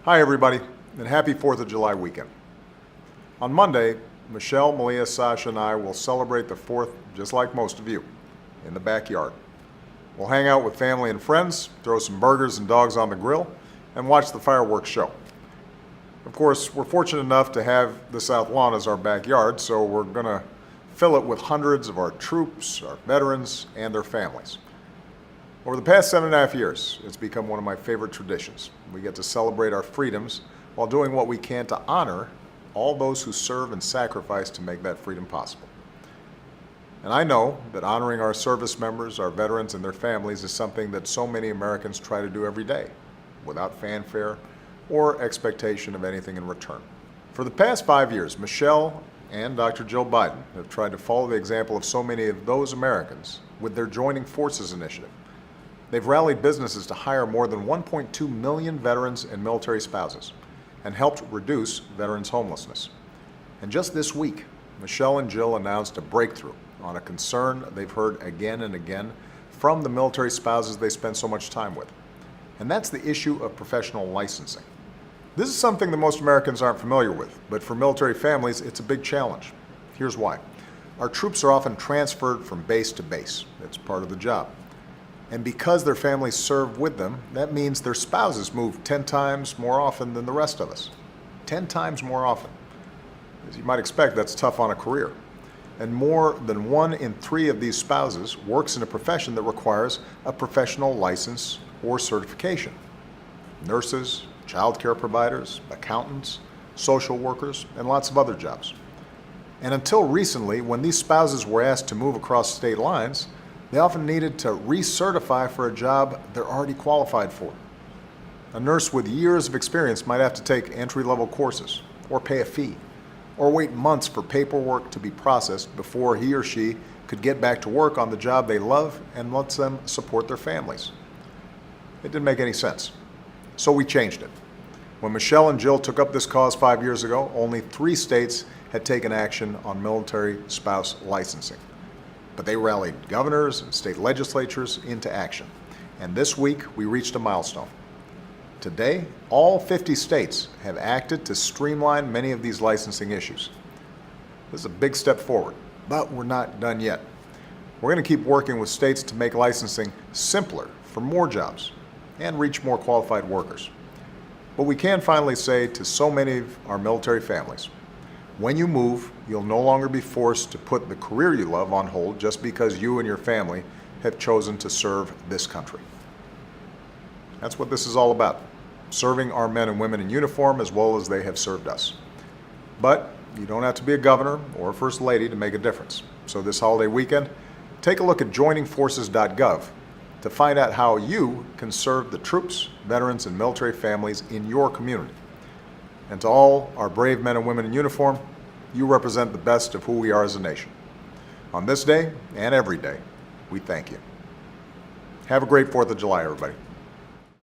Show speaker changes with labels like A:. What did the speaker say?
A: Hi everybody, and happy 4th of July weekend. On Monday, Michelle, Malia, Sasha, and I will celebrate the 4th just like most of you, in the backyard. We'll hang out with family and friends, throw some burgers and dogs on the grill, and watch the fireworks show. Of course, we're fortunate enough to have the South Lawn as our backyard, so we're going to fill it with hundreds of our troops, our veterans, and their families. Over the past 7.5 years, it's become one of my favorite traditions. We get to celebrate our freedoms while doing what we can to honor all those who serve and sacrifice to make that freedom possible. And I know that honoring our service members, our veterans, and their families is something that so many Americans try to do every day, without fanfare or expectation of anything in return. For the past 5 years, Michelle and Dr. Jill Biden have tried to follow the example of so many of those Americans with their Joining Forces initiative. They've rallied businesses to hire more than 1.2 million veterans and military spouses and helped reduce veterans' homelessness. And just this week, Michelle and Jill announced a breakthrough on a concern they've heard again and again from the military spouses they spend so much time with. And that's the issue of professional licensing. This is something that most Americans aren't familiar with, but for military families, it's a big challenge. Here's why. Our troops are often transferred from base to base. It's part of the job. And because their families serve with them, that means their spouses move 10 times more often than the rest of us. 10 times more often. As you might expect, that's tough on a career. And more than 1 in 3 of these spouses works in a profession that requires a professional license or certification. Nurses, childcare providers, accountants, social workers, and lots of other jobs. And until recently, when these spouses were asked to move across state lines, they often needed to recertify for a job they're already qualified for. A nurse with years of experience might have to take entry-level courses, or pay a fee, or wait months for paperwork to be processed before he or she could get back to work on the job they love and lets them support their families. It didn't make any sense. So we changed it. When Michelle and Jill took up this cause 5 years ago, only 3 states had taken action on military spouse licensing. But they rallied governors and state legislatures into action. And this week, we reached a milestone. Today, all 50 states have acted to streamline many of these licensing issues. This is a big step forward, but we're not done yet. We're going to keep working with states to make licensing simpler for more jobs and reach more qualified workers. But we can finally say to so many of our military families, when you move, you'll no longer be forced to put the career you love on hold just because you and your family have chosen to serve this country. That's what this is all about, serving our men and women in uniform as well as they have served us. But you don't have to be a governor or a first lady to make a difference. So this holiday weekend, take a look at joiningforces.gov to find out how you can serve the troops, veterans, and military families in your community. And to all our brave men and women in uniform, you represent the best of who we are as a nation. On this day and every day, we thank you. Have a great 4th of July, everybody.